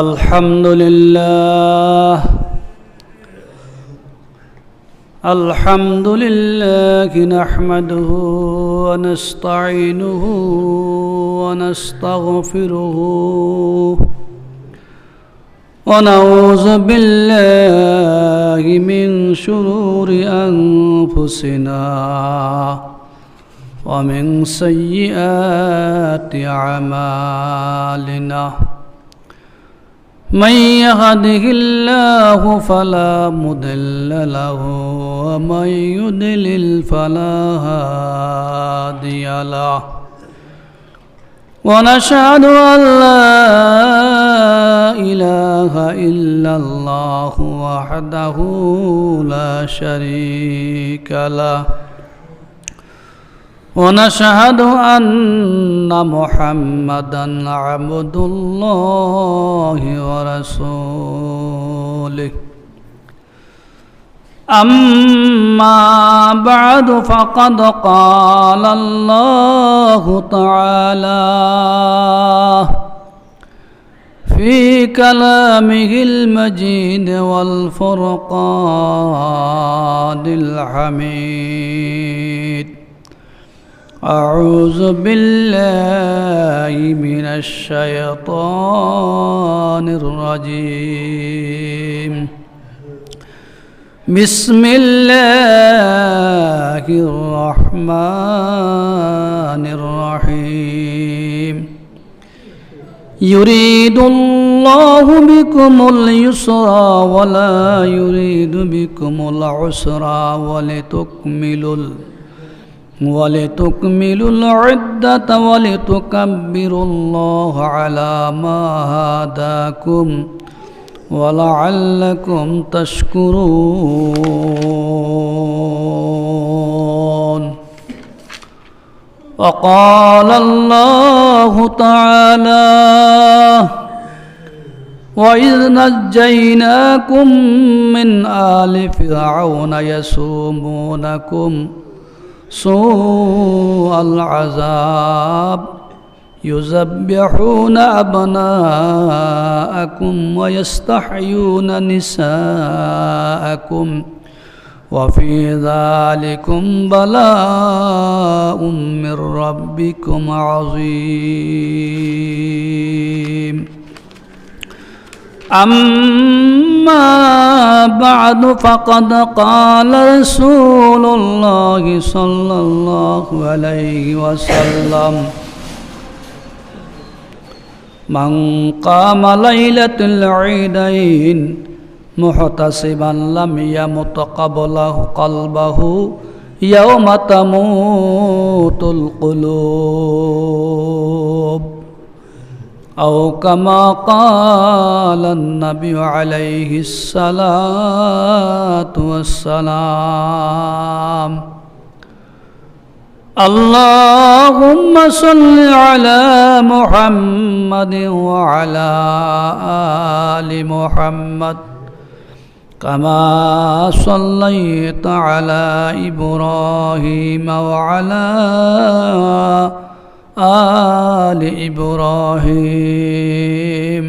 الحمد لله نحمده ونستعينه ونستغفره ونعوذ بالله من شرور أنفسنا ومن سيئات أعمالنا من يهده الله فلا مضل له ومن يضلل فلا هادي له ونشهد أن لا إله إلا الله وحده لا شريك له ونشهد أن محمدًا عبد الله ورسوله أما بعد فقد قال الله تعالى في كلامه المجيد والفرقان الحميد أعوذ بالله من الشيطان الرجيم بسم الله الرحمن الرحيم يريد الله بكم اليسر ولا يريد بكم العسر ولتكملوا العدة ولتكبروا الله على ما هداكم ولعلكم تشكرون وقال الله تعالى وإذ نجيناكم من آل فرعون يسومونكم سوء العذاب يذبحون أبناءكم ويستحيون نساءكم وفي ذلكم بلاء من ربكم عظيم أما بعد فقد قال رسول الله صلى الله عليه وسلم من قام ليلة العيدين محتسبا لم يمت قلبه يوم تموت القلوب أو كما قال النبي عليه الصلاة والسلام اللهم صل على محمد وعلى آل محمد كما صليت على إبراهيم وعلى آل إبراهيم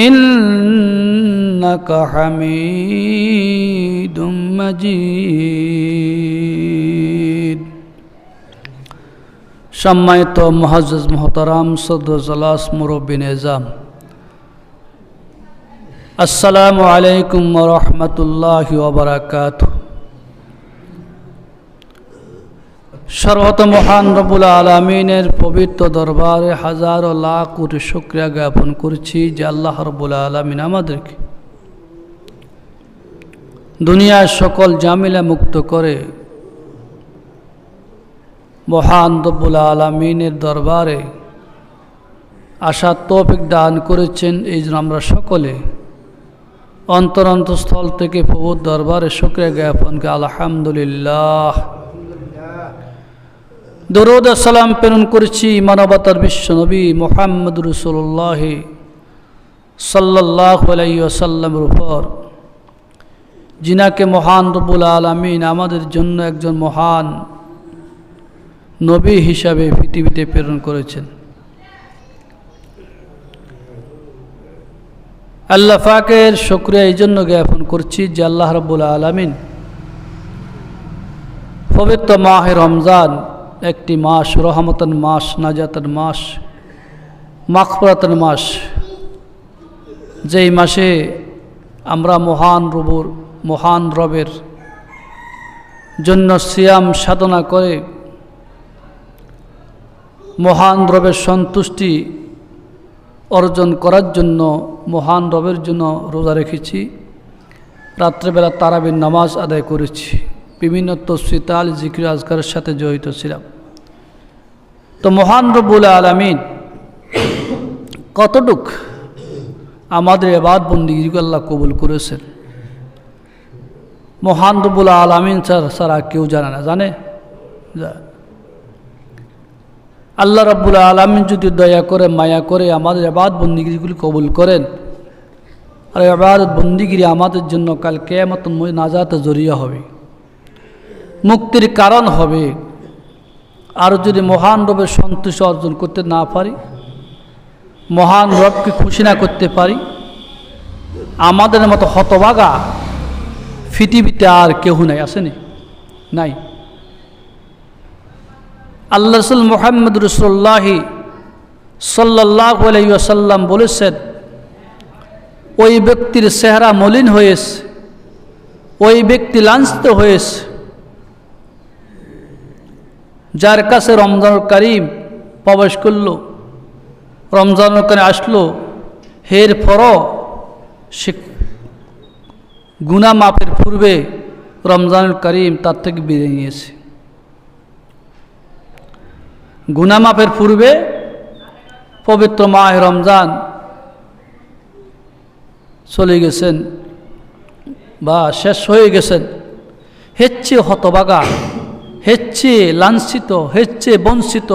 إنك حميد مجيد সম্মানিত মুআজ্জাজ মুহতারাম সদর জলাস মুরব্বী নিজাম আসসালামু আলাইকুম ওয়া রাহমাতুল্লাহি ওয়া বারাকাতুহু সর্বত মহান রব্বুল আলামিনের পবিত্র দরবারে হাজারো লাখ কোটি শুকরিয়া জ্ঞাপন করছি যে আল্লাহ রব্বুল আলামিন আমাদেরকে দুনিয়ার সকল ঝামেলা মুক্ত করে মহান রব্বুল আলামিনের দরবারে আসার তৌফিক দান করেছেন। এই জন্য আমরা সকলে অন্তরস্থল থেকে প্রভুর দরবারে শুকরিয়া জ্ঞাপন করি আলহামদুলিল্লাহ। দরুদ ও সালাম প্রেরণ করছি মানবতার বিশ্ব নবী মুহাম্মদ রাসূলুল্লাহ সাল্লাল্লাহু আলাইহি ওয়াসাল্লামের উপর, जिनाके महान रब्बुल आलामीन आमादेर जन्य एकजन महान नबी हिसाबे पृथिवीते प्रेरण करेছেন। আল্লাহ পাকের শুকরিয়া এই জন্য জ্ঞাপন করছি যে আল্লাহ রাব্বুল আলামিন পবিত্র মাহে রমজান একটি মাস, রহমতের মাস, নাজাতের মাস, মাগফিরাতের মাস, যেই মাসে আমরা মহান রবের জন্য সিয়াম সাধনা করে মহান রবের সন্তুষ্টি অর্জন করার জন্য মহান রবের জন্য রোজা রেখেছি। রাত্রেবেলা তারাবির নামাজ আদায় করেছি, বিভিন্ন তসবিহ তাল জিকির আজকারের সাথে জড়িত ছিলাম। তো মহান রব্বুল আলামিন কতটুক আমাদের ইবাদত বন্দেগী আল্লাহ কবুল করেছেন, মহান রব্বুল আলামিন ছাড়া কেউ জানে না। জানে? আল্লাহ রাব্বুল আলামিন যদি দয়া করে মায়া করে আমাদের ইবাদত বন্দেগীগুলি কবুল করেন, আর ইবাদত বন্দেগী আমাদের জন্য কাল কিয়ামত নাজাতের জরিয়া হবে, মুক্তির কারণ হবে। আর যদি মহান রবের সন্তুষ্টি অর্জন করতে না পারি, মহান রবকে খুশি না করতে পারি, আমাদের মতো হতভাগা পৃথিবীতে আর কেউ নাই। আসেনি? নাই। আল্লাহ রাসূল মুহাম্মদ রাসূলুল্লাহ সাল্লাল্লাহু আলাইহি ওয়াসাল্লাম বলেছেন, ওই ব্যক্তির চেহারা মলিন হয়েছে, ওই ব্যক্তি লাঞ্ছিত হয়েছে যার কাছে রমজানুল কারীম প্রবেশ করলো, রমজানুল কারীম আসলো, এর পরও সে গুনাহ মাফের পূর্বে রমজানুল কারীম তার থেকে বিদায় নিয়েছে। গুনাহ মাফের পূর্বে পবিত্র মাহে রমজান চলে গেছেন বা শেষ হয়ে গেছেন। হেচ্ছে হতভাগা, হেচ্ছে লাঞ্ছিত, হেচ্ছে বঞ্চিত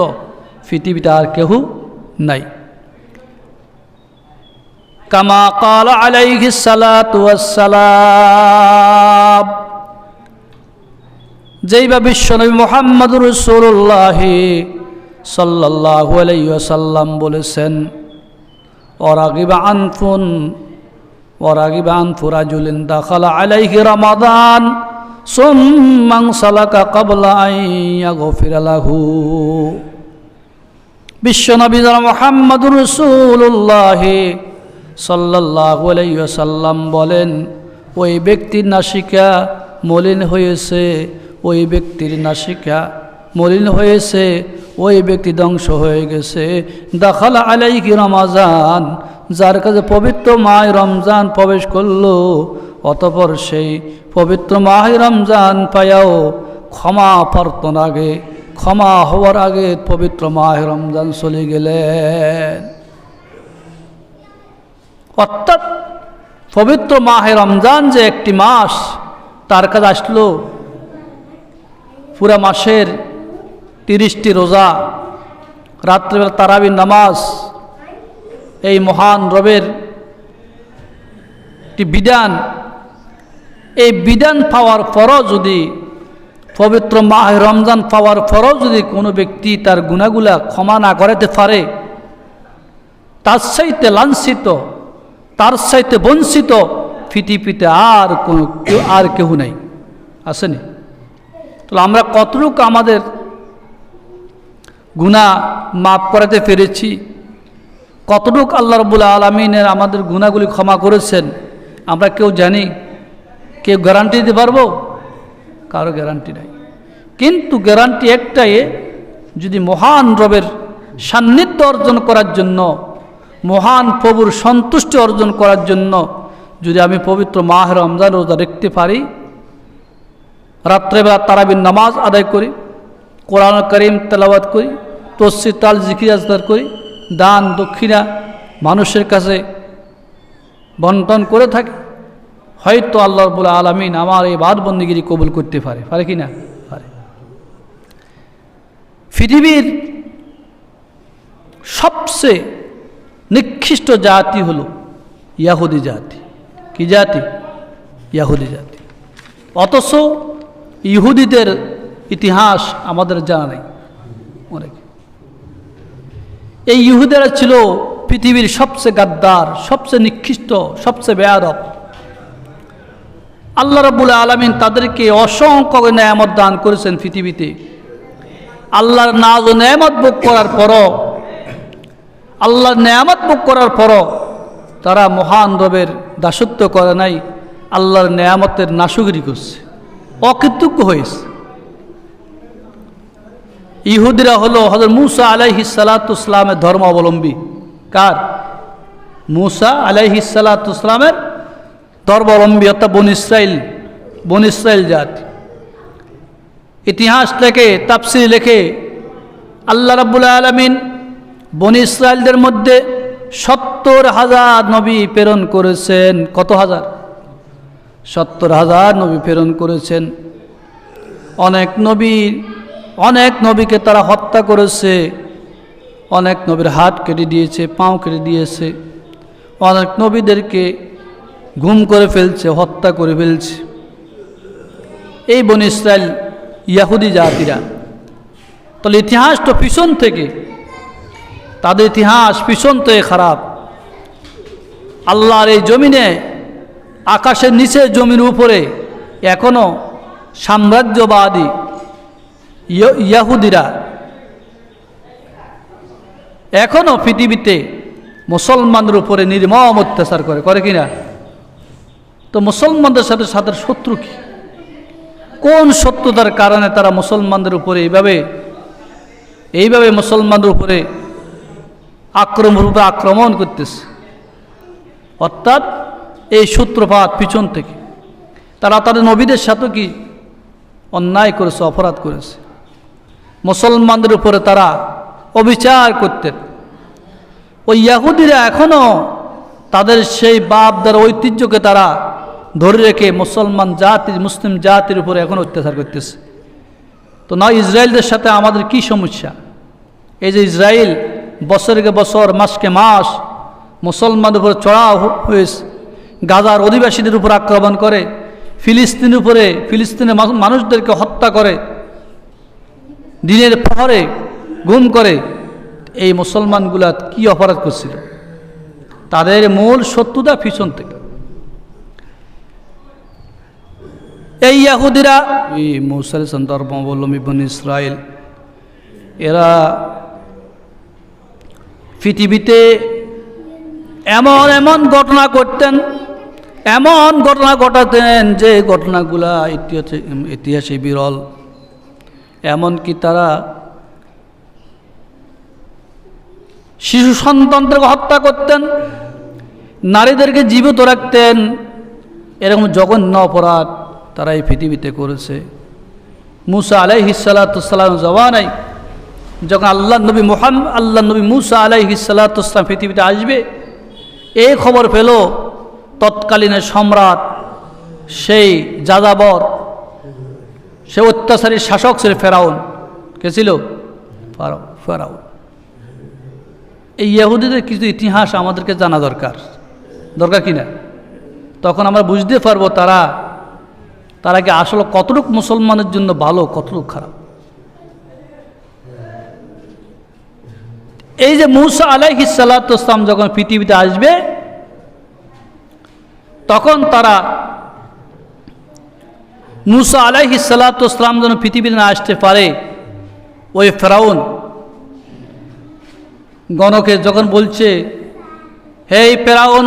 পৃথিবীতে আর কেউ নাই। কামা ক্বালা আলাইহিস সালাতু ওয়াস সালাম, যেইভাবে বিশ্বনবী মুহাম্মদুর রাসূলুল্লাহ সাল্লাল্লাহু আলাইহি ওয়াসাল্লাম বলেছেন, ওয়ারাগিবা আনফু রাজুলিন দাখালা আলাইহি রমাদান সুম্মা সালাকা ক্বাবলা আন ইয়াগফিরা লাহু। বিশ্বনবী মুহাম্মদুর রাসূলুল্লাহ সাল্লাল্লাহু আলাইহি ওয়াসাল্লাম বলেন, ওই ব্যক্তির নাসিকা মলিন হয়েছে, ওই ব্যক্তির নাসিকা মলিন হয়েছে, ওই ব্যক্তি ধ্বংস হয়ে গেছে। দাখালা আলাইহি রমাজান, যার কাছে পবিত্র মাহে রমজান প্রবেশ করলো, অতঃপর সেই পবিত্র মাহে রমজান পায়াও ক্ষমা প্রার্থনার আগে, ক্ষমা হওয়ার আগে পবিত্র মাহে রমজান চলে গেলেন। অর্থাৎ পবিত্র মাহে রমজান যে একটি মাস, তার কাছে আসলো পুরা মাসের 30টি রোজা, রাত্রিবেলা তারাবির নামাজ, এই মহান রবের একটি বিধান। এই বিধান পাওয়ার পরও যদি, পবিত্র মাহে রমজান পাওয়ার পরও যদি কোনো ব্যক্তি তার গুনাহগুলা ক্ষমা না করাতে পারে, তার চাইতে লাঞ্ছিত, তার চাইতে বঞ্চিত পৃথিবীতে আর কেউ নাই। আসেনি? তাহলে আমরা কতটুকু আমাদের গুনাহ মাফ করাতে পেরেছি, কতটুকু আল্লাহ রাব্বুল আলামিনের আমাদের গুনাহগুলি ক্ষমা করেছেন, আমরা কেউ জানি? কেউ গ্যারান্টি দিতে পারবো? কারো গ্যারান্টি নাই। কিন্তু গ্যারান্টি একটাই, যদি মহান রবের সান্নিধ্য অর্জন করার জন্য, মহান প্রভুর সন্তুষ্টি অর্জন করার জন্য যদি আমি পবিত্র মাহে রমজান রোজা রাখতে পারি, রাত্রেবেলা তারাবির নামাজ আদায় করি, কোরআন কারীম তেলাওয়াত করি, তসবিহ তাল জিকির আজকার করি, দান দক্ষিণা মানুষের কাছে বন্টন করে থাকি, হয়তো আল্লাহ রাব্বুল আলামিন আমার এই ইবাদত বন্দেগী কবুল করতে পারে কি না? পারে। পৃথিবীর সবচেয়ে নিকৃষ্ট জাতি হলো ইহুদি জাতি। কি জাতি? ইহুদি জাতি। অথচ ইহুদিদের ইতিহাস আমাদের জানা নেই। অনেক এই ইহুদিরা ছিল পৃথিবীর সবচেয়ে গাদ্দার, সবচেয়ে নিকৃষ্ট, সবচেয়ে বেয়াদব। আল্লাহ রাব্বুল আলামিন তাদেরকে অসংখ্য নেয়ামত দান করেছেন পৃথিবীতে। আল্লাহর নাজ ও নেয়ামত ভোগ করার পরও, আল্লাহর নেয়ামত ভোগ করার পরও তারা মহান রবের দাসত্ব করে নাই, আল্লাহর নেয়ামতের নাশুগিরি করছে, অকৃতজ্ঞ হয়েছে। ইহুদিরা হলো হযরত মূসা আলাইহিস সালাতু ওয়াসসালামের ধর্মাবলম্বী। কার? মূসা আলাইহিস সালাতু ওয়াসসালামের ধর্মাবলম্বী, অর্থাৎ বনী ইসরাইল জাতি। ইতিহাস লেখে, তাফসীর লেখে আল্লাহ রাব্বুল আলামিন বনী ইসরাইলদের মধ্যে 70,000 নবী প্রেরণ করেছেন। কত হাজার? 70,000 নবী প্রেরণ করেছেন। অনেক নবীকে তারা হত্যা করেছে, অনেক নবীর হাত কেটে দিয়েছে, পাও কেটে দিয়েছে, অনেক নবীদেরকে গুম করে ফেলছে, হত্যা করে ফেলছে। এই বনী ইসরাইল ইয়াহুদি জাতিরা। তাহলে ইতিহাস তো পিছন থেকে, তাদের ইতিহাস পিছন থেকে খারাপ। আল্লাহর এই জমিনে, আকাশের নিচে জমির উপরে এখনো সাম্রাজ্যবাদী ইয়াহুদিরা এখনো পৃথিবীতে মুসলমানদের উপরে নির্মম অত্যাচার করে কিনা? তো মুসলমানদের সাথে সাথে শত্রু কি? কোন শত্রুতার কারণে তারা মুসলমানদের উপরে এইভাবে মুসলমানদের উপরে আক্রমণ করতেছে? অর্থাৎ এই সূত্রপাত পিছন থেকে। তারা তাদের নবীদের সাথে কি অন্যায় করেছে, অপরাধ করেছে। মুসলমানদের উপরে তারা অবিচার করতেন। ওই ইয়াহুদিরা এখনও তাদের সেই বাপদার ঐতিহ্যকে তারা ধরে রেখে মুসলিম জাতির উপরে এখন অত্যাচার করতেছে। তো না, ইসরায়েলদের সাথে আমাদের কি সমস্যা? এই যে ইসরায়েল বছরকে বছর, মাসকে মাস মুসলমানদের উপরে চড়াও হয়েছে, গাজার অধিবাসীদের উপর আক্রমণ করে, ফিলিস্তিনের মানুষদেরকে হত্যা করে, দিনের প্রহরে গুম করে। এই মুসলমানগুলা কি অপরাধ করছিল? তাদের মূল শত্রুতা পিছন থেকে। এই ইয়াহুদিরা, এই মূসা আলাইহিস সালাম ধর্মাবলম্বী বনী ইসরাইল, এরা পৃথিবীতে এমন ঘটনা করতেন, এমন ঘটনা ঘটাতেন যে ঘটনাগুলা ইতিহাসে বিরল। এমনকি তারা শিশু সন্তানদেরকে হত্যা করতেন, নারীদেরকে জীবিত রাখতেন। এরকম জঘন্য অপরাধ তারা এই পৃথিবীতে করেছে। মূসা আলাইহিস সালাতু ওয়াসসালাম জওয়ানায় যখন আল্লাহ নবী মূসা আলাইহিস সালাতু ওয়াসসালাম পৃথিবীতে আসবে, এই খবর পেল তৎকালীনের সম্রাট, সেই যাযাবর, সে অত্যাচারী শাসক ছিল ফেরাউন। কে ছিল? ফেরাউন। এই ইহুদিদের কিছু ইতিহাস আমাদেরকে জানা দরকার কিনা? তখন আমরা বুঝতে পারবো তারা কি আসলে কতটুকু মুসলমানের জন্য ভালো, কতটুকু খারাপ। এই যে মূসা আলাইহিস সালাতু ওয়াসসালাম যখন পৃথিবীতে আসবে, তখন তারা মূসা আলাইহিস সালাতু ওয়াসসালাম যেন পৃথিবীতে না আসতে পারে, ওই ফেরাউন গণকে যখন বলছে, হে ফেরাউন,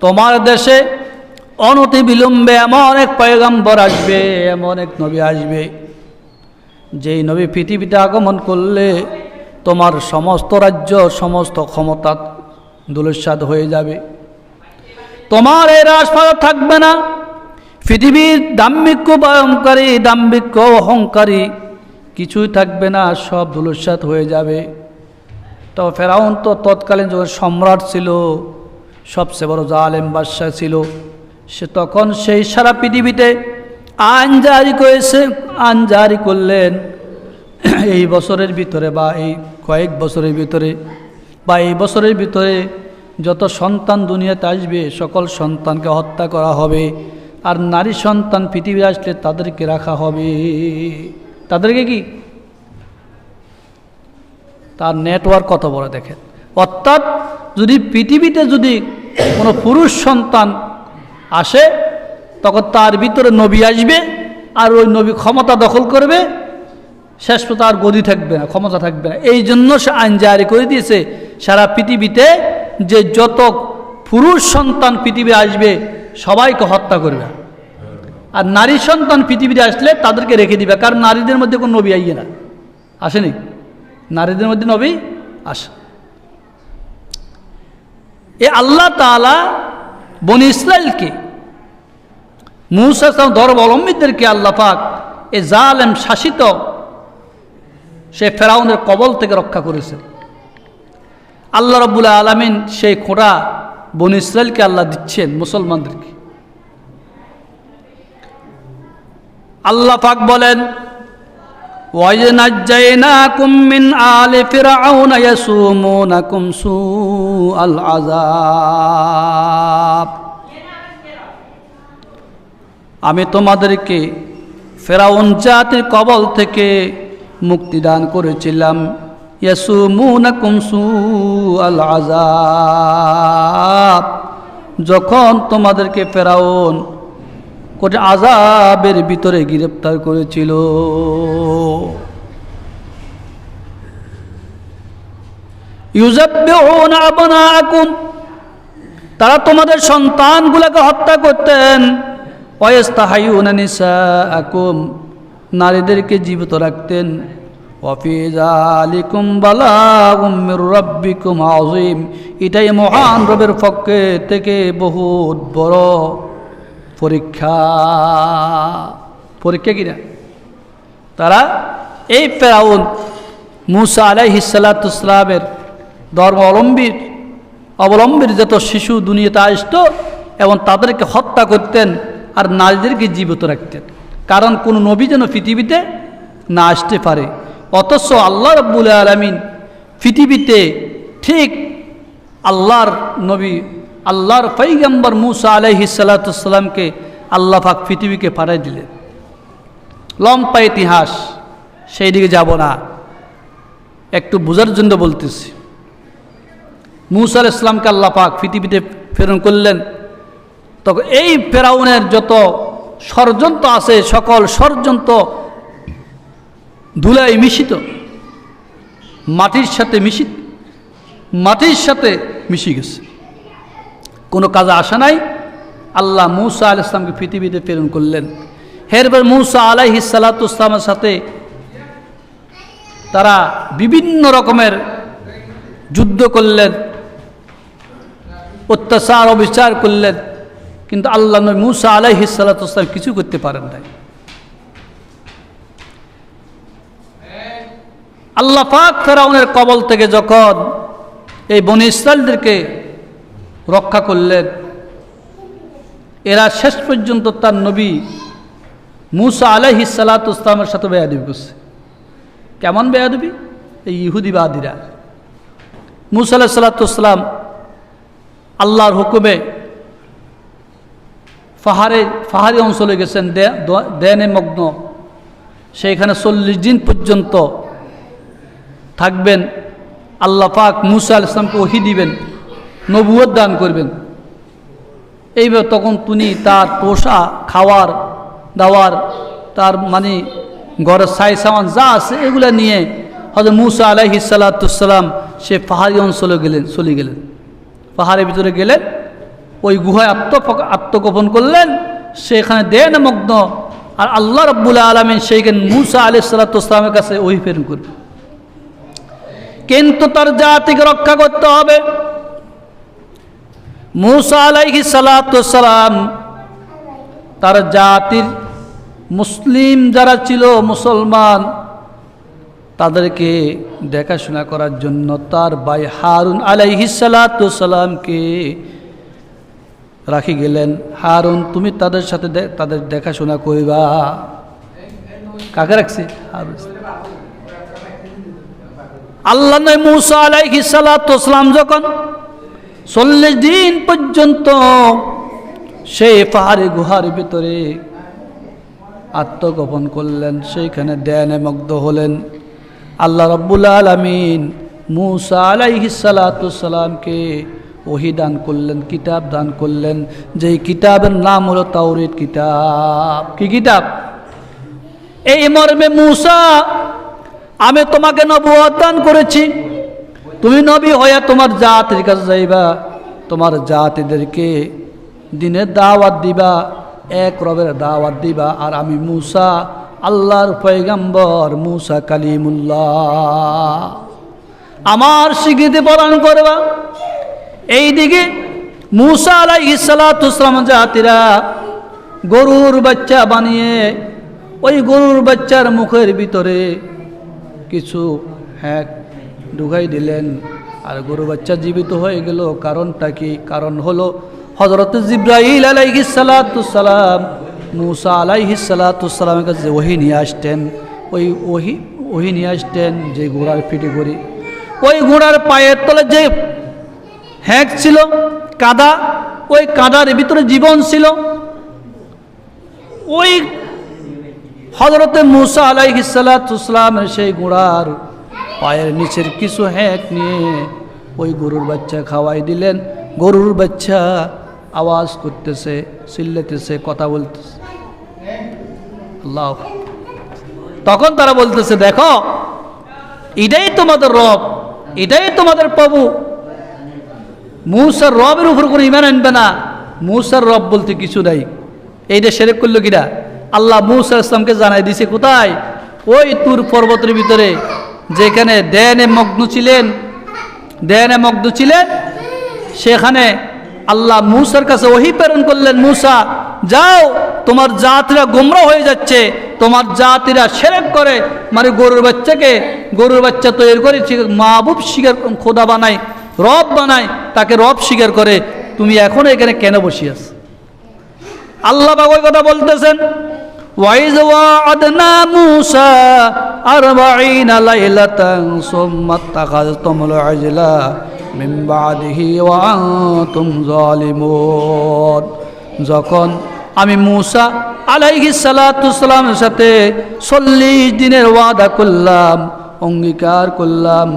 তোমার দেশে অনতি বিলম্বে এমন এক পয়গম্বর আসবে, এমন এক নবী আসবে, যেই নবী পৃথিবীতে আগমন করলে তোমার সমস্ত রাজ্য, সমস্ত ক্ষমতা ধূলিসাৎ হয়ে যাবে। তোমার এই রাজপাট থাকবে না। পৃথিবীর দাম্ভিক্য ভয়ঙ্করী, দাম্ভিক্য অহংকারী কিছুই থাকবে না, সব ধূলিসাৎ হয়ে যাবে। তো ফেরাউন তো তৎকালীন যখন সম্রাট ছিল, সবচেয়ে বড় জালেম বাদশাহ ছিল, সে তখন সেই সারা পৃথিবীতে আইন জারি করলেন। এই বছরের ভিতরে বা এই কয়েক বছরের ভিতরে বা এই বছরের ভিতরে যত সন্তান দুনিয়াতে আসবে, সকল সন্তানকে হত্যা করা হবে। আর নারী সন্তান পৃথিবী আসলে তাদেরকে রাখা হবে। তাদেরকে কি? তার নেটওয়ার্ক কত বড় দেখেন। অর্থাৎ যদি পৃথিবীতে যদি কোনো পুরুষ সন্তান আসে তখন তার ভিতরে নবী আসবে, আর ওই নবী ক্ষমতা দখল করবে, শেষ পর্যন্ত আর গদি থাকবে না, ক্ষমতা থাকবে না। এই জন্য সে আইন জারি করে দিয়েছে সারা পৃথিবীতে যে যত পুরুষ সন্তান পৃথিবী আসবে সবাইকে হত্যা করবে, আর নারী সন্তান পৃথিবীতে আসলে তাদেরকে রেখে দিবে। কারণ নারীদের মধ্যে কোনো নবী আইয়ে না, আসেনি, নারীদের মধ্যে নবী আসে। এ আল্লাহ তাআলা বনি ইসরাইলকে, মূসা ধর্মাবলম্বীদেরকে আল্লাহ পাক এ জালেম শাসিত সে ফেরাউনের কবল থেকে রক্ষা করেছেন। আল্লাহ রাব্বুল আলামিন সেই খোঁটা বনি ইসরাইলকে আল্লাহ দিচ্ছেন মুসলমানদেরকে। আল্লাহ পাক বলেন, ওয়াজনাজ্জাইনাকুম মিন আলি ফিরআউনা ইয়াসুমুনাকুম সুআল আযাব, আমি তোমাদেরকে ফেরাউন জাতির কবল থেকে মুক্তি দান করেছিলাম। ইয়াসুমুনাকুম সুআল আযাব, যখন তোমাদেরকে ফেরাউন কঠিন আযাবের ভিতরে গ্রেফতার করেছিল। ইউযাব্বিহুনা আবনাআকুম, তারা তোমাদের সন্তানগুলোকে হত্যা করতেন। ওয়াস্তাহায়ুনা নিসাআকুম, নারীদেরকে জীবিত রাখতেন। ওয়াফি যালিকুম বালাগুম মির রাব্বিকুম আযীম, এটাই মহান রবের পক্ষ থেকে বহুত বড় পরীক্ষা। পরীক্ষা কিনা? তারা এই ফেরাউন মূসা আলাইহিস সালাতুস সালামের অবলম্বীর যত শিশু দুনিয়াতে আসতো এবং তাদেরকে হত্যা করতেন আর নারীদেরকে জীবিত রাখতেন, কারণ কোনো নবী যেন পৃথিবীতে না আসতে পারে। অথচ আল্লাহ রাব্বুল আলামিন পৃথিবীতে ঠিক আল্লাহর নবী, আল্লাহর পয়গম্বর মূসা আলাইহিস সালাতুস সালামকে আল্লাহ পাক পৃথিবীকে পাঠিয়ে দিলেন। লম্বা ইতিহাস, সেই দিকে যাব না, একটু বোঝার জন্য বলতেছি। মূসা আলাইহিস সালামকে আল্লাহ পাক পৃথিবীতে প্রেরণ করলেন, তখন এই ফেরাউনের যত ষড়যন্ত্র আছে সকল ষড়যন্ত্র ধুলায় মিশিত, মাটির সাথে মিশে গেছে, কোনো কাজে আসে নাই। আল্লাহ মূসা আলাইহিস সালামকে পৃথিবীতে প্রেরণ করলেন। এরপর মূসা আলাইহিস সালাতুস সালামের সাথে তারা বিভিন্ন রকমের যুদ্ধ করলেন, অত্যাচার অবিচার করলেন, কিন্তু আল্লাহ নবী মূসা আলাইহিস সালাতুস সালাম কিছু করতে পারেন নাই। আল্লাহ পাক ফেরাউনের কবল থেকে যখন এই বনী ইসরাইলদেরকে রক্ষা করলেন, এরা শেষ পর্যন্ত তার নবী মূসা আলাইহিস সালাতুস সালামের সাথে বেয়াদবি করছে। কেমন বেয়াদবি? এই ইহুদিবাদীরা। মূসা আলাইহিস সালাতুস সালাম আল্লাহর হুকুমে পাহাড়ি অঞ্চলে গেছেন, ধ্যানে মগ্ন, সেইখানে 40 দিন পর্যন্ত থাকবেন। আল্লাহ পাক মূসা আলাইহিস সালামকে ওহী দিবেন, নবুয়ত দান করবেন। এইভাবে তখন তিনি তার পোষা খাওয়ার দাওয়ার, তার মানে ঘরের ছাই সামান যা আছে এগুলো নিয়ে হযরত মূসা আলাইহিস সালাতুস সালাম সে পাহাড়ি অঞ্চলে চলে গেলেন। পাহাড়ের ভিতরে গেলেন, ওই গুহায় আত্মগোপন করলেন, সেখানে ধ্যানে মগ্ন। আর আল্লাহ রাব্বুল আলামিন সেইখানে মূসা আলাইহিস সালাতুস সালামের কাছে ওহী প্রেরণ করবেন, কিন্তু তার জাতিকে রক্ষা করতে হবে। মূসা আলাইহিস সালাতুস সালাম তার জাতির মুসলিম যারা ছিল, মুসলমান, তাদেরকে দেখাশোনা করার জন্য তার ভাই হারুন আলাইহিস সালাতুস সালামকে রাখি গেলেন। হারুন, তুমি তাদের সাথে তাদের দেখাশোনা করিবা। কাকে রাখছে? আল্লাহ নবী মূসা আলাইহিস সালাতুস সালাম যখন 40 দিন পর্যন্ত সেই পাহাড়ি গুহার ভিতরে আত্মগোপন করলেন, সেইখানে ধ্যানে মগ্ন হলেন। আল্লাহ রাব্বুল আলামিন मूसा अलैहिस्सलातुस्सलामके ওহী দান করলেন, কিতাব দান করলেন, যেই কিতাবের নাম হলো তাওরাত কিতাব। কি কিতাব? এই মর্মে মূসা, আমি তোমাকে নবুয়ত দান করেছি, তুমি নবী হয়ে তোমার জাতির কাছে যাইবা, তোমার জাতিদেরকে দিনের দাওয়াত দিবা, এক রবের দাওয়াত দিবা। আর আমি মূসা আল্লাহর পয়গম্বর, মূসা কালিমুল্লাহ, আমার স্বীকৃতি প্রদান করবা। এইদিকে মূসা আলাইহিসসালাম জাতিরা গরুর বাচ্চা বানিয়ে ওই গরুর বাচ্চার মুখের ভিতরে কিছু হ্যাক ঢুকাই দিলেন, আর গরু বাচ্চা জীবিত হয়ে গেল। কারণটা কি? কারণ হলো হযরত জিবরাইল আলাইহিসসালাম মূসা আলাইহিসসালামের কাছে ওহী নিয়ে আসতেন, ওই ওহী নিয়ে আসতেন যে ঘোড়ার পিঠে করে, ওই ঘোড়ার পায়ের তলে যে হ্যাক ছিল, কাদা, ওই কাদার ভিতরে জীবন ছিল। ওই হযরতে মূসা আলাইহিসসালামের সেই ঘোড়ার পায়ের নিচের কিছু হ্যাক নিয়ে ওই গরুর বাচ্চা খাওয়াই দিলেন। গরুর বাচ্চা আওয়াজ করতেছে, চিল্লাতেছে, কথা বলতেছে। আল্লাহ, তখন তারা বলতেছে, দেখো এটাই তোমাদের রব, এটাই তোমাদের প্রভু। মূসার রবের উপর কোনো ঈমান আনবে না, মূসার রব বলতে কিছু নাই। এইটা শিরক করলো কিনা? আল্লাহ মূসা ইসলামকে জানাই দিছে কোথায়? ওই তুর পর্বতের ভিতরে, যেখানে ধ্যানে মগ্ন ছিলেন, সেখানে আল্লাহ মূসার কাছে ওহী প্রেরণ করলেন, মূসা যাও, তোমার জাতিরা গোমরা হয়ে যাচ্ছে, তোমার জাতিরা শিরক করে, মানে গরুর বাচ্চা তৈরি করে মাহবুব স্বীকার, খোদা বানায়, রব বানায়, তাকে রব স্বীকার করে, তুমি এখন এখানে কেন বসে আছো? আল্লাহ পাক ওই কথা বলতেছেন, ওয়াইজ ওয়া'আদনা মূসা 40 লাইলাতান সুম্মা তাখাযতুমুল ইজলা মিন বাদিহি ওয়া আনতুম যালিমুন। যখন আমি মূসা আলাইহিসসালামের সাথে 40 দিনের ওয়াদা করলাম, অঙ্গীকার করলাম,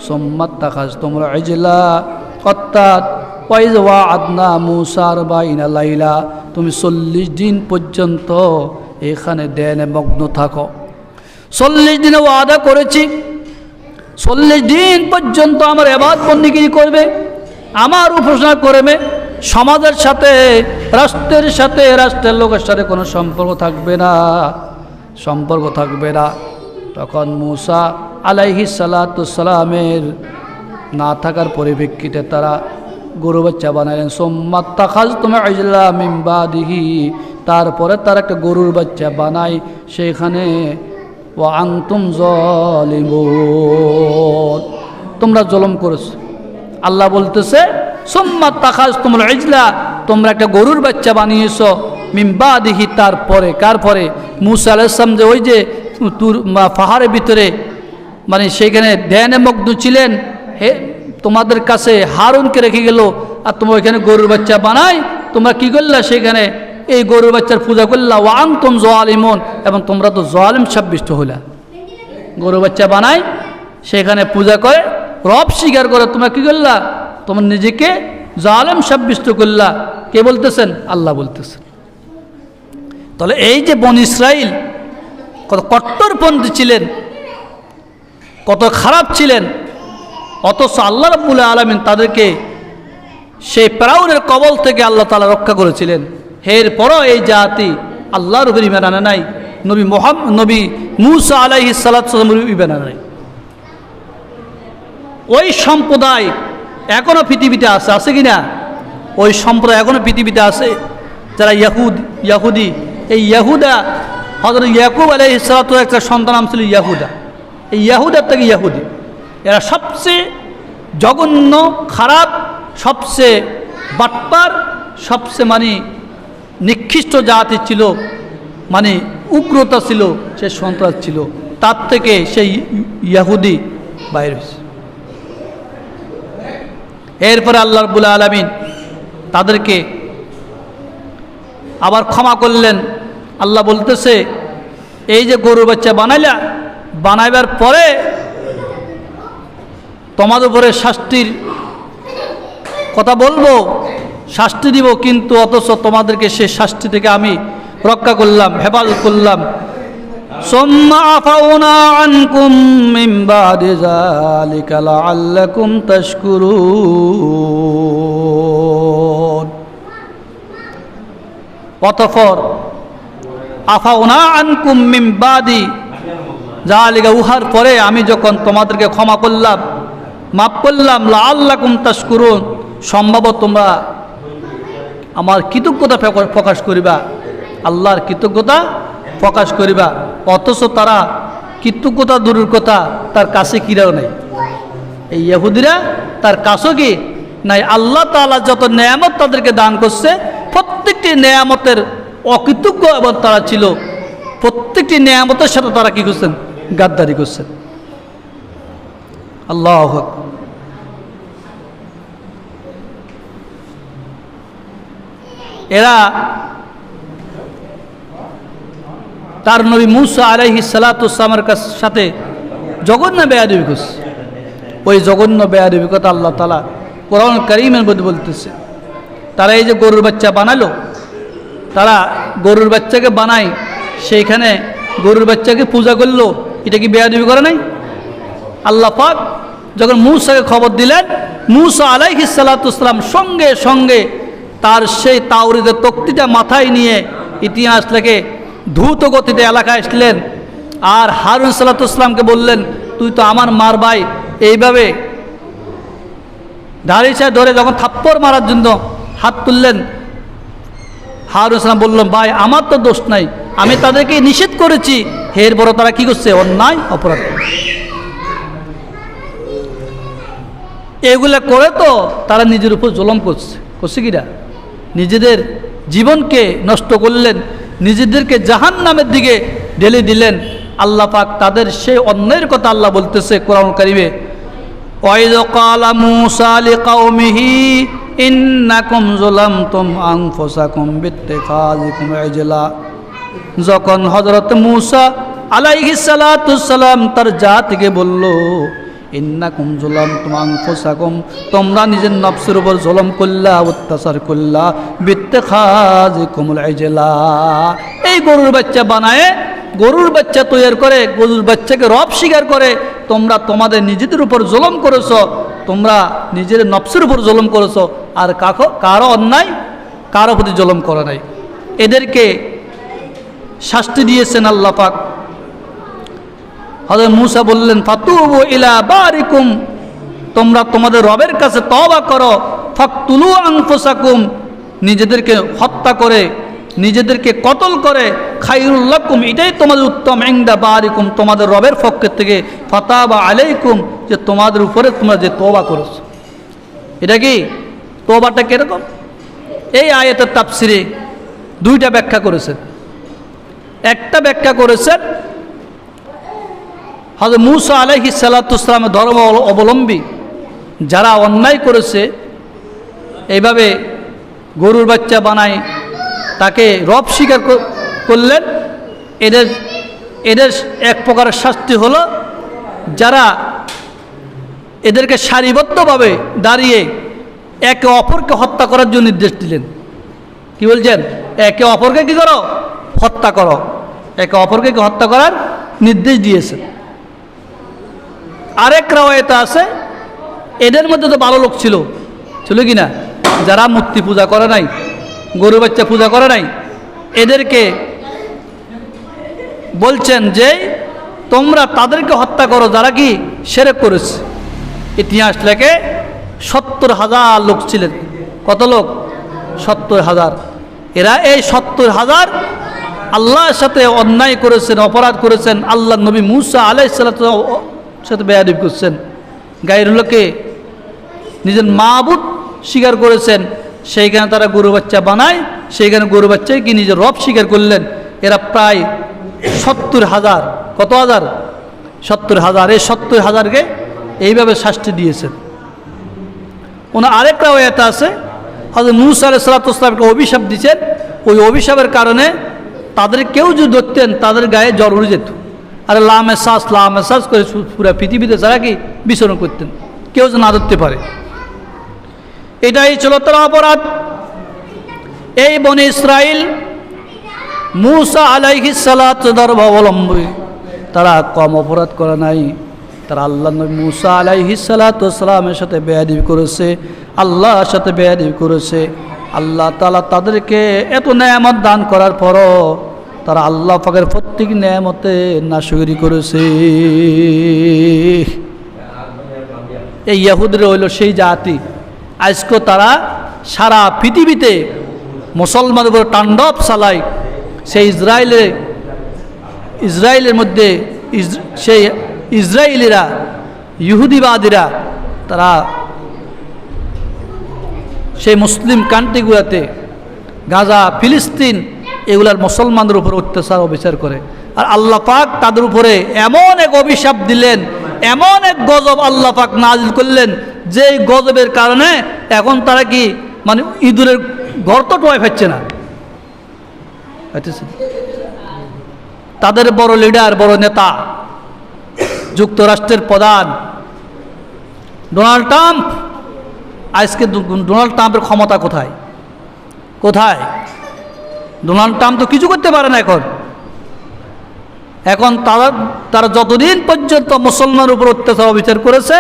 সুম্মা তাখাযতুমুল ইজলা, অর্থাৎ ওয়াইজ ওয়া'আদনা মূসা 40 লাইলা, তুমি 40 দিন পর্যন্ত এখানে ধ্যানে মগ্ন থাকো। 40 দিনে ওয়াদা করেছি, 40 দিন পর্যন্ত আমার ইবাদত বন্দেগী করবে, আমার উপাসনা করবে, সমাজের সাথে, রাষ্ট্রের লোকের সাথে কোনো সম্পর্ক থাকবে না। তখন মূসা আলাইহিসসালামের না থাকার পরিপ্রেক্ষিতে তারা গরু বাচ্চা বানালেন। সুম্মা তাখাযতুম ইজলা মিন বাদিহি, তারপরে তারা একটা গরুর বাচ্চা বানায়, সেইখানে ওয়া আনতুম যালিমুন, তোমরা জুলুম করেছো। আল্লাহ বলতেছে সুম্মা তাখাযতুমুল ইজলা, তোমরা একটা গরুর বাচ্চা বানিয়েছো, মিন বাদিহি, তারপরে। কার পরে? মূসা আলাইহিস সালাম যে ওই যে পাহাড়ের ভিতরে, মানে সেইখানে ধ্যানে মগ্ন ছিলেন, তোমাদের কাছে হারুনকে রেখে গেল, আর তোমরা ওইখানে গরুর বাচ্চা বানাই, তোমরা কি করলা? সেখানে এই গরুর বাচ্চার পূজা করলা, ওয়া আনতুম যালিমুন, এবং তোমরা তো জালিম সাব্যস্ত হইলা। গরু বাচ্চা বানাই, সেখানে পূজা করে, রব স্বীকার করে, তোমরা কি করলা? তোমরা নিজেকে জালিম সাব্যস্ত করলা। কে বলতেছেন? আল্লাহ বলতেছেন। তাহলে এই যে বনী ইসরাইল কত কট্টরপন্থী ছিলেন, কত খারাপ ছিলেন, অথচ আল্লাহ রাব্বুল আলামিন তাদেরকে সেই ফিরআউনের কবল থেকে আল্লাহ তাআলা রক্ষা করেছিলেন। এরপরও এই জাতি আল্লাহর উপর ঈমান আনে নাই, নবী মূসা আলাইহিসসালামের উপর ঈমান আনে নাই। ওই সম্প্রদায় এখনো পৃথিবীতে আছে কি না? ওই সম্প্রদায় এখনো পৃথিবীতে আছে, যারা ইয়াহুদি। এই ইয়াহুদা, হযরত ইয়াকুব আলাইহিসসালামের একটা সন্তান নাম ছিল ইয়াহুদা। এই ইয়াহুদার থেকে ইয়াহুদি, এরা সবচেয়ে জঘন্য, খারাপ, সবচেয়ে বাটপার, সবচেয়ে মানে নিকৃষ্ট জাতি ছিল, মানে উগ্রতা ছিল, সে সন্ত্রাস ছিল। তার থেকে সেই ইয়াহুদি বাইর হয়েছে। এরপরে আল্লাহ রাব্বুল আলামিন তাদেরকে আবার ক্ষমা করলেন। আল্লাহ বলতেছে, এই যে গরু বাচ্চা বানাইবার পরে তোমাদের উপরে শাস্তির কথা বলবো, শাস্তি দিব, কিন্তু অথচ তোমাদেরকে সে শাস্তি থেকে আমি রক্ষা করলাম, হেফাজত করলাম। সুম্মা আফাউনা আনকুম মিন বাদি যালিকা লাআল্লাকুম তাশকুরুন। অতঃপর আফাউনা আনকুম মিন বাদি যালিকা, উহার পরে আমি যখন তোমাদেরকে ক্ষমা করলাম, মাফ করলাম, লাআল্লাকুম তাশকুরুন, সম্ভবত তোমরা আমার কৃতজ্ঞতা প্রকাশ করিবা, আল্লাহর কৃতজ্ঞতা প্রকাশ করিবা। অথচ তারা কৃতজ্ঞতা দূরের কথা, তার কাছে কিরাও নাই। এই ইহুদিরা তার কাছেও কি নাই। আল্লাহ তাআলা যত নেয়ামত তাদেরকে দান করছে, প্রত্যেকটি নেয়ামতের অকৃতজ্ঞ এবং তারা ছিল। প্রত্যেকটি নেয়ামতের সাথে তারা কি করছেন? গাদ্দারি করছেন। আল্লাহু আকবার। এরা তার নবী মূসা আলাইহিস সালাতু ওয়াসসালামের সাথে জঘন্য বেয়াদবি করছে। ওই জঘন্য বেয়াদবি কথা আল্লাহ তাআলা কোরআন কারীমের মধ্যে বলতেছে। তারা এই যে গরুর বাচ্চা বানালো, তারা গরুর বাচ্চাকে বানায়, সেইখানে গরুর বাচ্চাকে পূজা করলো, এটা কি বেয়াদবি করে নাই? আল্লাহ পাক যখন মূসাকে খবর দিলেন, মূসা আলাইহিস সালাতু ওয়াসসালাম সঙ্গে সঙ্গে তার সেই তাওরীতের তক্তিটা মাথায় নিয়ে ইতিহাস লেখে দ্রুত গতিতে এলাকায় আসলেন। আর হারুন সালাতু ওয়াসসালামকে বললেন, তুই তো আমার মার ভাই। এইভাবে দাড়িচায় ধরে যখন থাপ্পড় মারার জন্য হাত তুললেন, হারুন সালাম বললেন, ভাই আমার তো দোষ নাই, আমি তাদেরকে নিষেধ করেছি, এরপর তারা কি করছে? অন্যায় অপরাধ। এগুলা করে তো তারা নিজের উপর জুলুম করছে। করছে কিনা? নিজেদের জীবনকে নষ্ট করলেন, নিজেদেরকে জাহান্নামের দিকে ঢেলে দিলেন। আল্লাহ পাক তাদের সেই অন্যায়ের কথা আল্লাহ বলতেছে কোরআন কারীমে, ওয়াইদ ক্বালা মূসা লিকাওমিহি ইন্নাকুম যালামতুম আনফুসাকুম বিত্তিখাযিকুম ইজলা। যখন হযরত মূসা আলাইহিস সালাতু ওয়াসসালাম তার জাতিকে বলল, ইন্নাকুম যালামতুম আনফুসাকুম, তোমরা নিজের নফসের উপর জুলুম করলা, অত্যাচার করলা, বিত্তিখাযিকুমুল ইজলা, এই গরুর বাচ্চা বানায়, গরুর বাচ্চা তৈরি করে, গরুর বাচ্চাকে রব স্বীকার করে তোমরা তোমাদের নিজেদের উপর জুলুম করেছো, তোমরা নিজের নফসের উপর জুলুম করেছো, আর কারো অন্যায় কারো প্রতি জুলুম করে নাই। এদেরকে শাস্তি দিয়েছেন আল্লাহ পাক। হযরত মূসা বললেন, ফাতুবু ইলা বারিকুম, তোমরা তোমাদের রবের কাছে তওবা করো, ফাকতুলু আনফুসাকুম, নিজেদেরকে হত্যা করে, নিজেদেরকে কতল করে, খায়রুল লাকুম, এটাই তোমাদের উত্তম, ইনদা বারিকুম, তোমাদের রবের পক্ষ থেকে, ফাতাবা আলাইকুম, যে তোমাদের উপরে তোমরা যে তওবা করেছো। এটা কি তওবাটা কিরকম? এই আয়াতের তাফসিরে দুইটা ব্যাখ্যা করেছেন। একটা ব্যাখ্যা করেছেন হযরত মূসা আলাইহিস সালাতু ওয়াসসালামের ধর্ম অবলম্বী যারা অন্যায় করেছে, এইভাবে গরুর বাচ্চা বানায় তাকে রব স্বীকার করলেন, এদের এক প্রকারের শাস্তি হলো, যারা এদেরকে সারিবদ্ধভাবে দাঁড়িয়ে একে অপরকে হত্যা করার জন্য নির্দেশ দিলেন। কি বলছেন? একে অপরকে কি করো? হত্যা করো। একে অপরকে হত্যা করার নির্দেশ দিয়েছে। আরেক রাওয়ায়াতে আছে, এদের মধ্যে তো ভালো লোক ছিল, ছিল কি না? যারা মূর্তি পূজা করে নাই, গরু বাচ্চা পূজা করে নাই, এদেরকে বলছেন যে তোমরা তাদেরকে হত্যা করো যারা কি শিরক করেছে। ইতিহাস লেখে ৭০,০০০ লোক ছিলেন। কত লোক? ৭০,০০০। এরা এই ৭০,০০০ আল্লাহর সাথে অন্যায় করেছেন, অপরাধ করেছেন, আল্লাহ নবী মূসা আলাইহিস সালাতু সাথে বেয়াদবি করছেন, গায়রুল্লাহকে নিজের মাবুদ স্বীকার করেছেন। সেইখানে তারা গরু বাচ্চা বানায়, সেইখানে গরু বাচ্চাই কি নিজের রব স্বীকার করলেন। এরা প্রায় ৭০,০০০। কত হাজার? ৭০,০০০। এই ৭০,০০০কে এইভাবে শাস্তি দিয়েছেন। ওনার আরেক রাওয়ায়াতে আছে, হযরত মূসা আলাইহিস সালাতু ওয়াসসালামকে অভিশাপ দিয়েছেন। ওই অভিশাপের কারণে তাদের কেউ যদি ধরতেন, তাদের গায়ে জ্বর উড়ে যেত, আর লামেসাস করে পুরা পৃথিবীতে যারা কি বিচরণ করতেন। কেউ যেন না ধরতে পারে। এটাই ছিল তার অপরাধ। এই বনি ইসরাইল মূসা আলাইহিস সালাতু ধর্মাবলম্বী, তারা কম অপরাধ করে নাই। তারা আল্লাহ নবী মূসা আলাইহিস সালাতু ওয়াসসালামের সাথে বেয়াদবি করেছে, আল্লাহর সাথে বেয়াদবি করেছে। আল্লাহ তাআলা তাদেরকে এত নেয়ামত দান করার পরও তারা আল্লাহ পাকের প্রত্যেক নেয়ামতে নাশকরি করেছে। এই ইহুদিরা হইল সেই জাতি, আজকে তারা সারা পৃথিবীতে মুসলমানের উপর তাণ্ডব চালায়। সেই ইসরায়েলের মধ্যে সেই ইসরায়েলিরা, ইহুদিবাদীরা, তারা সেই মুসলিম কান্ট্রিগুলোতে গাজা, ফিলিস্তিন এগুলার মুসলমানদের উপর অত্যাচার অবিচার করে। আর আল্লাহ পাক তাদের উপরে এমন এক অভিশাপ দিলেন, এমন এক গজব আল্লাহ পাক নাজিল করলেন, যে গজবের কারণে এখন তারা কি মানে ইঁদুরের ঘর তো টোয়াই পাচ্ছে না। তাদের বড় লিডার, বড় নেতা, যুক্তরাষ্ট্রের প্রধান ডোনাল্ড ট্রাম্প, আজকে ডোনাল্ড ট্রাম্পের ক্ষমতা কোথায়? কোথায়? ডোনাল্ড ট্রাম্প তো কিছু করতে পারে না এখন তারা যতদিন পর্যন্ত মুসলমানের উপর অত্যাচার অবিচার করেছে,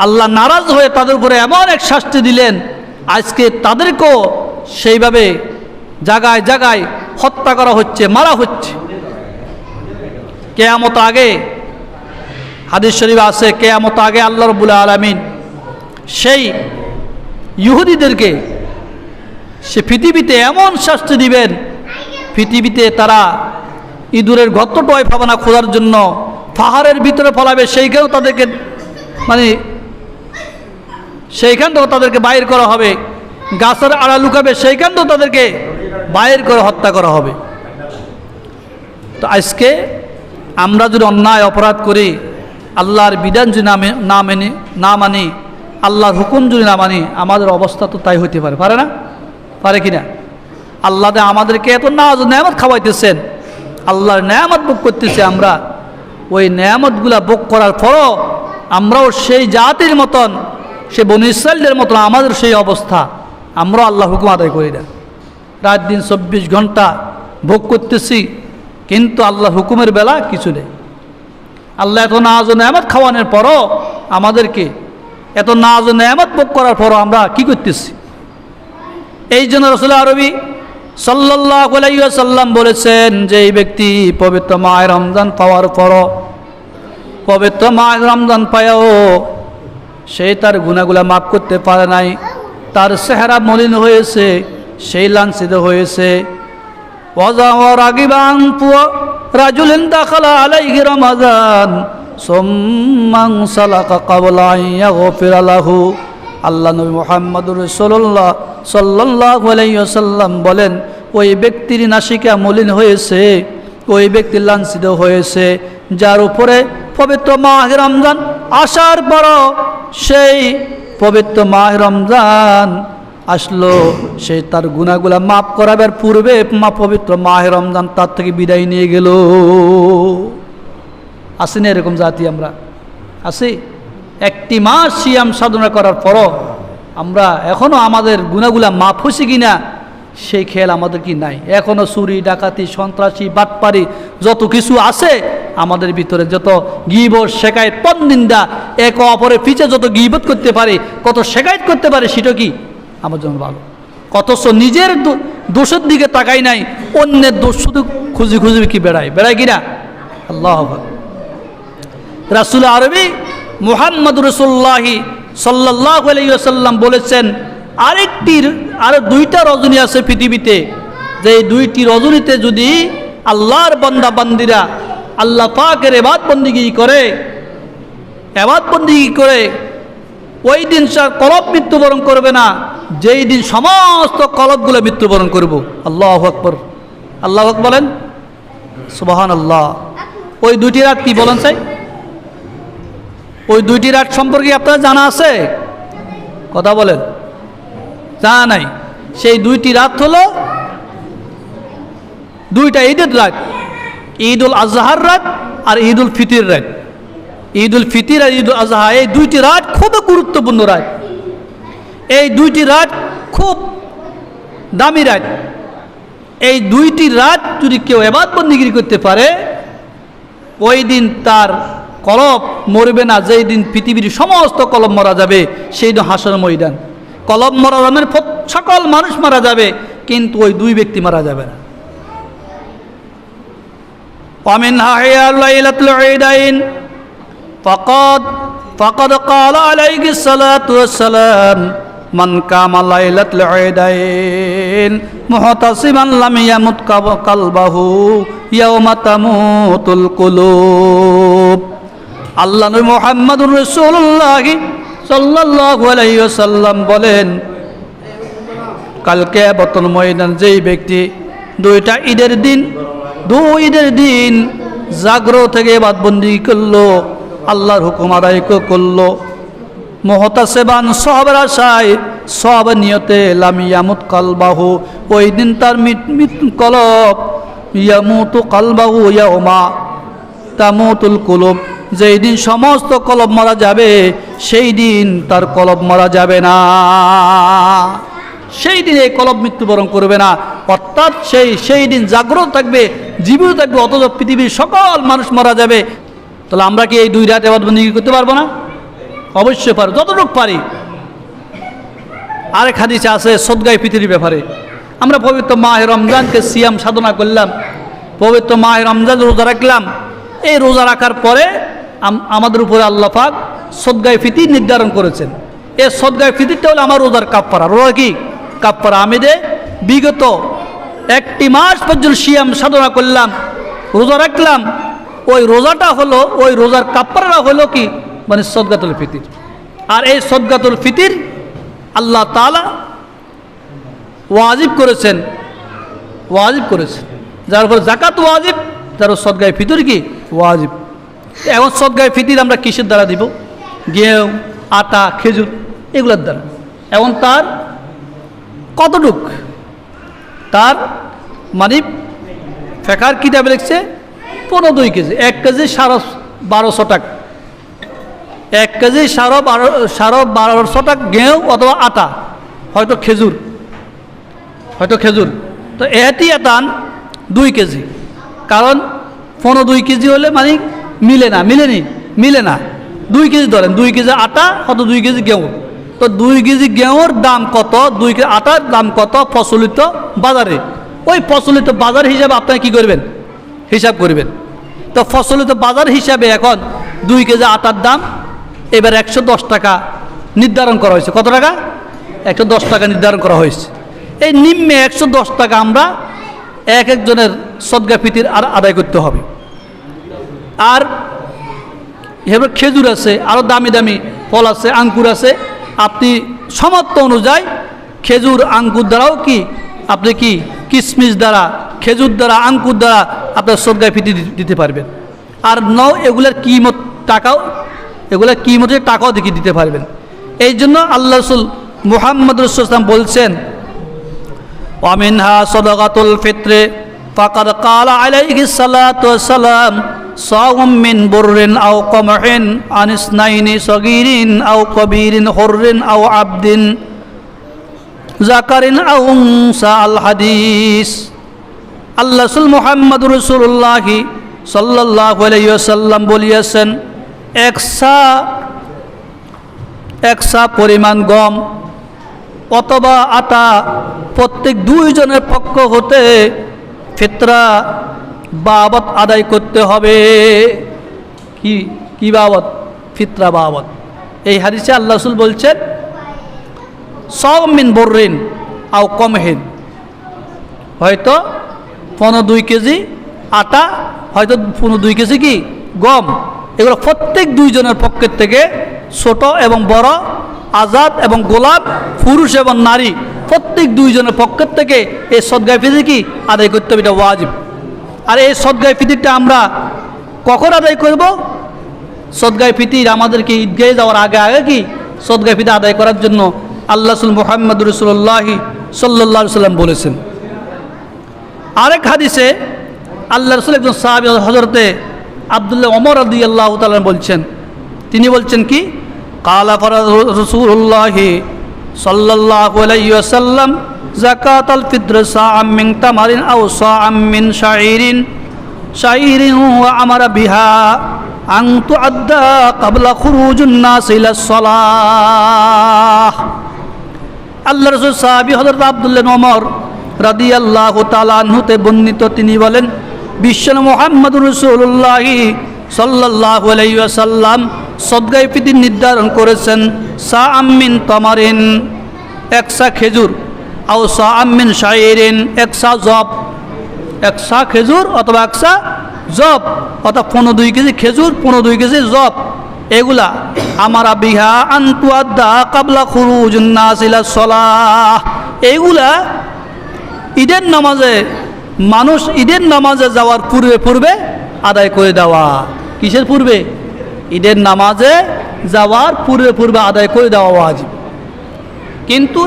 আল্লাহ নারাজ হয়ে তাদের উপরে এমন এক শাস্তি দিলেন, আজকে তাদেরকেও সেইভাবে জায়গায় জায়গায় হত্যা করা হচ্ছে, মারা হচ্ছে। কিয়ামত আগে হাদিস শরীফ আছে, কিয়ামত আগে আল্লাহ রাব্বুল আলামিন সেই ইহুদিদেরকে সে পৃথিবীতে এমন শাস্তি দিবেন, পৃথিবীতে তারা ইঁদুরের গর্ত টয় পাবে না খোঁজার জন্য, পাহাড়ের ভিতরে ফলাবে, সেইখানেও তাদেরকে মানে সেইখান থেকেও তাদেরকে বাইর করা হবে, গাছের আড়া লুকাবে, সেইখান থেকেও তাদেরকে বাইর করে হত্যা করা হবে। তো আজকে আমরা যদি অন্যায় অপরাধ করি, আল্লাহর বিধান যদি না মানি, আল্লাহর হুকুম যদি না মানি, আমাদের অবস্থা তো তাই হইতে পারে, পারে না? পারে কিনা? আল্লাহ আমাদেরকে এত নেয়ামত খাওয়াইতেছেন, আল্লাহর নেয়ামত ভোগ করতেছে, আমরা ওই নেয়ামতগুলা ভোগ করার পরও আমরাও সেই জাতির মতন, সে বনী ইসরাইলদের মতন আমাদের সেই অবস্থা, আমরাও আল্লাহর হুকুম আদায় করি না। রাত দিন 24 ঘন্টা ভোগ করতেছি, কিন্তু আল্লাহর হুকুমের বেলা কিছু নেই। আল্লাহ এত নাজ ও নেয়ামত খাওয়ানোর পরও আমাদেরকে, এত নাজ ও নেয়ামত ভোগ করার পরও আমরা কি করতেছি? এই জন্য রাসূল আরবি সাল্লাল্লাহু আলাইহি ওয়াসাল্লাম বলেছেন যে এই ব্যক্তি পবিত্র মাহে রমজান পাওয়ার পরও, পবিত্র মাহে রমজান পায়ও সেই তার গুনাহগুলা মাফ করতে পারে নাই, তার চেহারা মলিন হয়েছে, সেই লাঞ্ছিত হয়েছে। রাগিবান রাজুলিন দাখালা আলাইহি রমাজান সুম্মান সালাকা ক্বাবলা আন ইয়াগফিরা লাহু। আল্লাহ নবী মুহাম্মদুর রাসূলুল্লাহ সাল্লাল্লাহু আলাইহি ওয়াসাল্লাম বলেন, ওই ব্যক্তির নাসিকা মলিন হয়েছে, ওই ব্যক্তি লাঞ্ছিত হয়েছে, যার উপরে পবিত্র মাহে রমজান আসার পরও সেই পবিত্র মাহে রমজান আসলো, সেই তার গুনাহগুলা মাফ করাবার পূর্বে পবিত্র মাহে রমজান তার থেকে বিদায় নিয়ে গেল। আসি না এরকম জাতি? আমরা আসি? একটি মাস সিয়াম সাধনা করার পরও আমরা এখনও আমাদের গুনাহগুলা মাফ হয়েছে কিনা সেই খেয়াল আমাদের কি নাই? এখনও চুরি, ডাকাতি, সন্ত্রাসী, বাটপারি যত কিছু আছে আমাদের ভিতরে, যত গীবত, শেকায়েত, পরনিন্দা, একে অপরের পিছে যত গীবত করতে পারে, কত শেকায়েত করতে পারে, সেটা কি আমার জন্য ভালো। অথচ নিজের দোষের দিকে তাকাই নাই, অন্যের দোষ শুধু খুঁজি খুঁজি কি বেড়ায় কিনা? আল্লাহ আকবার। রাসূল আরবি মুহাম্মদুর রাসূলুল্লাহ সাল্লাল্লাহু আলাইহি ওয়াসাল্লাম বলেছেন, আরো 2টা রজনী আছে পৃথিবীতে, যে এই 2টি রজনীতে যদি আল্লাহর বান্দা বান্দিরা আল্লাহ পাকের ইবাদত বন্দেগী করে ওই দিন কলব মৃত্যুবরণ করবে না, যেই দিন সমস্ত কলবগুলো মৃত্যুবরণ করব। আল্লাহু আকবার। আল্লাহু আকবার বলেন, সুবহানাল্লাহ। ওই 2টি রাত কি বলেন চাই? ওই 2টি রাত সম্পর্কে আপনারা জানা আছে? কথা বলেন, জানা নাই? সেই 2টি রাত হলো 2টা ঈদের রাত, ঈদুল আজহার রাত আর ঈদুল ফিতর রাত। ঈদুল ফিতর আর ঈদুল আজহা, এই দুইটি রাত খুব গুরুত্বপূর্ণ রাত। এই দুইটি রাত খুব দামি রাত। এই দুইটি রাত যদি কেউ ইবাদত বন্দেগী করতে পারে, ওই দিন তার কলব মরবে না। যেই দিন পৃথিবীর সমস্ত কলব মারা যাবে, সেই দিন হাসর ময়দান। কলব মারা যাবে, সকল মানুষ মারা যাবে, কিন্তু ওই দুই ব্যক্তি মারা যাবে না। ومنها هي ليلة العيدين فقد قال عليه الصلاة والسلام من قام ليلة العيدين محتسبا لم يمت قلبه يوم تموت القلوب। আল্লাহ নবী মুহাম্মদুর রাসূলুল্লাহ সাল্লাল্লাহু আলাইহি ওয়াসাল্লাম বলেন, কালকে কিয়ামতের ময়দান যেই ব্যক্তি দুইটা ঈদের দিন জাগরো থেকে ইবাদত বন্দেগী করলো, আল্লাহর হুকুম আদায় করলো, মুহতাসিবান সওয়াবের আশায় সওয়াব নিয়তে লাম ইয়ামুত কলবাহু, ওই দিন তার কলব ইয়ামুতু কলবাহু ইয়াউমা তামুতুল কুলুব, যেই দিন সমস্ত কলব মারা যাবে, সেই দিন তার কলব মারা যাবে না। সেই দিন এই কলব মৃত্যুবরণ করবে না, অর্থাৎ সেই দিন জাগ্রত থাকবে, জীবিত থাকবে, অথচ পৃথিবীর সকল মানুষ মারা যাবে। তাহলে আমরা কি এই দুই রাত ইবাদত বন্দেগী করতে পারবো না? অবশ্যই পারি, যতটুকু পারি। আরেক হাদিসে আছে সদগায়ে ফিতরের ব্যাপারে। আমরা পবিত্র মাহে রমজানকে সিয়াম সাধনা করলাম, পবিত্র মাহে রমজান রোজা রাখলাম। এই রোজা রাখার পরে আমাদের উপরে আল্লাহ পাক সদগায়ে ফিতর নির্ধারণ করেছেন। এই সদগায়ে ফিতরটা হলো আমার রোজার কাফফারা। রোজা কি কাফফারা? আমি বিগত একটি মাস পর্যন্ত সিয়াম সাধনা করলাম, রোজা রাখলাম, ওই রোজাটা হলো, ওই রোজার কাফফারা হলো কি, মানে সদকাতুল ফিতর। আর এই সদকাতুল ফিতর আল্লাহ তাআলা ওয়াজিব করেছেন, যার উপর যাকাত ওয়াজিব, তার সদকায়ে ফিতর কি ওয়াজিব। এখন সদকায়ে ফিতর আমরা কিসের দ্বারা দিব? গেহু, আটা, খেজুর, এগুলোর দ্বারা। এখন তার কতটুক? তার মানে ফেকার কিতাবে লিখছে 15 কেজি। 1 কেজি 1250 টাকা, 1 কেজি 1250 টাকা গেহু অথবা আটা, হয়তো খেজুর। তো এহতিয়াতান 2 কেজি, কারণ 2 কেজি হলে মানে মিলে না। 2 কেজি ধরেন, 2 কেজি আটা হয়তো 2 কেজি গেহু। তো 2 কেজি গেহুর দাম কত, 2 কেজি আটার দাম কত প্রচলিত বাজারে, ওই প্রচলিত বাজার হিসাবে আপনারা কি করবেন? হিসাব করবেন। তো প্রচলিত বাজার হিসাবে এখন 2 কেজি আটার দাম এবার 110 টাকা নির্ধারণ করা হয়েছে। কত টাকা? 110 টাকা নির্ধারণ করা হয়েছে। এই নিম্নে 110 টাকা আমরা একজনের সদকায়ে ফিতর আদায় করতে হবে। আর এবার খেজুর আছে, আরও দামি দামি ফল আছে, আঙ্কুর আছে। আপনি সামর্থ্য অনুযায়ী খেজুর আঙ্কুর দ্বারাও কি আপনি কি কিশমিশ দ্বারা, খেজুর দ্বারা, আঙ্কুর দ্বারা আপনার সদকায়ে ফিতর দিতে পারবেন। আর এগুলোর কিমত টাকাও দেখে দিতে পারবেন। এই জন্য আল্লাহ রাসূল মুহাম্মদ রাসূলুল্লাহ বলছেন, ওয়ামিনহা সাদাকাতুল ফিত্র ফাকাদ ক্বালা আলাইহিস সালাতু ওয়াসসালাম সাওম মিন বুররিন আও কমহিন আনিসনাইনি সগীরিন আও কবীরিন হুররিন আও আবদিন জাকারিন আও উনসা। আল হাদিস। আল্লাহ রাসূল মুহাম্মদ রাসূলুল্লাহ সাল্লাল্লাহু আলাইহি ওয়াসাল্লাম বলিয়াছেন, একসা পরিমাণ গম অথবা আটা প্রত্যেক 2 জনের পক্ষ হতে ফিতরা বাবত আদায় করতে হবে। কি বাবত? ফিতরা বাবত। এই হাদিসে আল্লাহ রাসূল বলছেন, সাওম মিন বুররিন আও কমহিন, হয়তো 2 কেজি আটা, হয়তো 2 কেজি কি গম, এগুলো প্রত্যেক 2 জনের পক্ষের থেকে, ছোট এবং বড়, আজাদ এবং গোলাম, পুরুষ এবং নারী, প্রত্যেক 2 জনের পক্ষের থেকে এই সদকায়ে ফিতর কি আদায় করতে হবে, এটা ওয়াজিব। আর এই সদকায়ে ফিতরটা আমরা কখন আদায় করব? সদকায়ে ফিতর আমাদেরকে ঈদগাহে যাওয়ার আগে কি সদকায়ে ফিতর আদায় করার জন্য আল্লাহ রাসূল মুহাম্মদ রাসূলুল্লাহ সাল্লাল্লাহু আলাইহি ওয়াসাল্লাম বলেছেন। আরেক হাদিসে আল্লাহ রাসূল একজন সাহাবী হযরতে আব্দুল্লাহ ওমর রাদিয়াল্লাহু তাআলা বলছেন, তিনি বলছেন কি, কালা রাসূলুল্লাহ সাল্লাল্লাহু আলাইহি ওয়াসাল্লাম যাকাতুল ফিতর সাআম মিন তামারিন আও সাআম মিন শাইরিন ওয়া আমারা বিহা আন তুআদ্দা ক্বাবলা খুরুজুন নাস ইলা সালাহ। আল্লাহ রাসূল সাহাবী হযরত আব্দুল্লাহ ইবনে ওমর রাদিয়াল্লাহু তাআলা আনহুতে বর্ণিত, তিনি বলেন বিশ্বনবী মুহাম্মদুর রাসূলুল্লাহ সাল্লাল্লাহু আলাইহি ওয়াসাল্লাম সদকায়ে ফিতর নির্ধারণ করেছেন সাআম মিন তামারিন, একসা খেজুর, আও সাআম মিন শাইরিন, একসা জব, একসা খেজুর অথবা একসা জব, অর্থাৎ 15-2 কেজি খেজুর, 15-2 কেজি জব, এগুলা আমারা বিহা আন তুআদ্দা ক্বাবলা খুরুজুন নাস ইলা সালাহ, এগুলা ঈদের নামাজে মানুষ ঈদের নামাজে যাওয়ার পূর্বে পূর্বে আদায় করে দেওয়া। কিসের পূর্বে? ঈদের নামাজে যাওয়ার পূর্বে পূর্বে আদায় করে দেওয়া ওয়াজিব। কিন্তু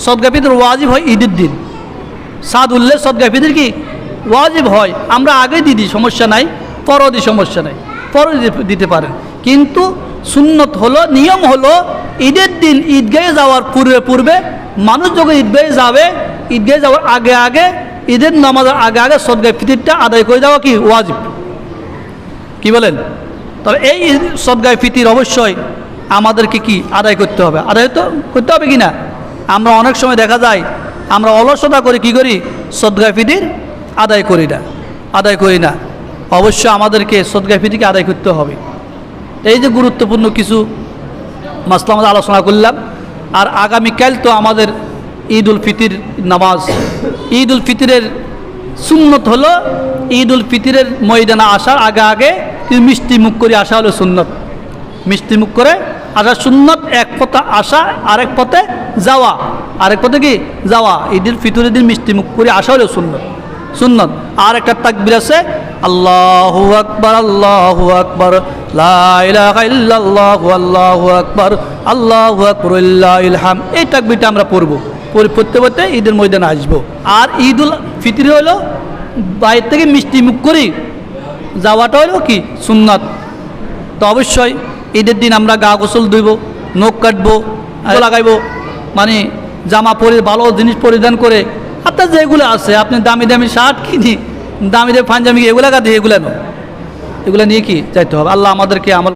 সদকা ফিতর ওয়াজিব হয় ঈদের দিন, সাদ উল্লেখ সদকা ফিতর কি ওয়াজিব হয়, আমরা আগে দিই সমস্যা নাই, পরও দিই সমস্যা নাই, পরও দিতে পারেন। কিন্তু সুন্নত হলো, নিয়ম হলো ঈদের দিন ঈদগাহে যাওয়ার পূর্বে পূর্বে মানুষ যখন ঈদগাহে যাবে, ঈদগাহে যাওয়ার আগে আগে, ঈদের নামাজের আগে আগে সদকা ফিতরটা আদায় করে দেওয়া কি ওয়াজিব। কি বলেন? তবে এই সদকা ফিতর অবশ্যই আমাদেরকে কি আদায় করতে হবে, আদায় তো করতে হবে কি না। আমরা অনেক সময় দেখা যায় আমরা অলসতা করে কি করি, সদকা ফিতর আদায় করি না। অবশ্যই আমাদেরকে সদকা ফিতরকে আদায় করতে হবে। এই যে গুরুত্বপূর্ণ কিছু মাসলা আমরা আলোচনা করলাম। আর আগামীকাল তো আমাদের ঈদ উল ফিতর নামাজ। ঈদ উল ফিতরের সুন্নত হলো ঈদ উল ফিতরের ময়দানে আসার আগে আগে মিষ্টি মুখ করে আসা হলো সুন্নত। মিষ্টি মুখ করে আসা সুন্নত। এক পথে আসা, আরেক পথে যাওয়া, আরেক পথে কি যাওয়া। ঈদ উল ফিতরের দিন মিষ্টি মুখ করে আসা হলো সুন্নত। আর একটা তাকবীর আছে, আল্লাহু আকবার, আল্লাহু আকবার, লা ইলাহা ইল্লাল্লাহু, আল্লাহু আকবার, আল্লাহু আকবার, লিল্লাহিল হামদ। এই তাকবীরটা আমরা পড়বো, পড়তে পড়তে ঈদের ময়দানে আসবো। আর ঈদ উল ফিতর হলো বাইরে থেকে মিষ্টি মুখ করি যাওয়াটা হলো কি সুন্নত। তো অবশ্যই ঈদের দিন আমরা গা গোসল ধুইব, নখ কাটবো, লাগাইবো, মানে জামা পরে ভালো জিনিস পরিধান করে, আপনার যেগুলো আছে, আপনি দামি দামি শার্ট কিনি, দামি দামি পাঞ্জাবি, এগুলো নিয়ে কি যাইতে হবে। আল্লাহ আমাদেরকে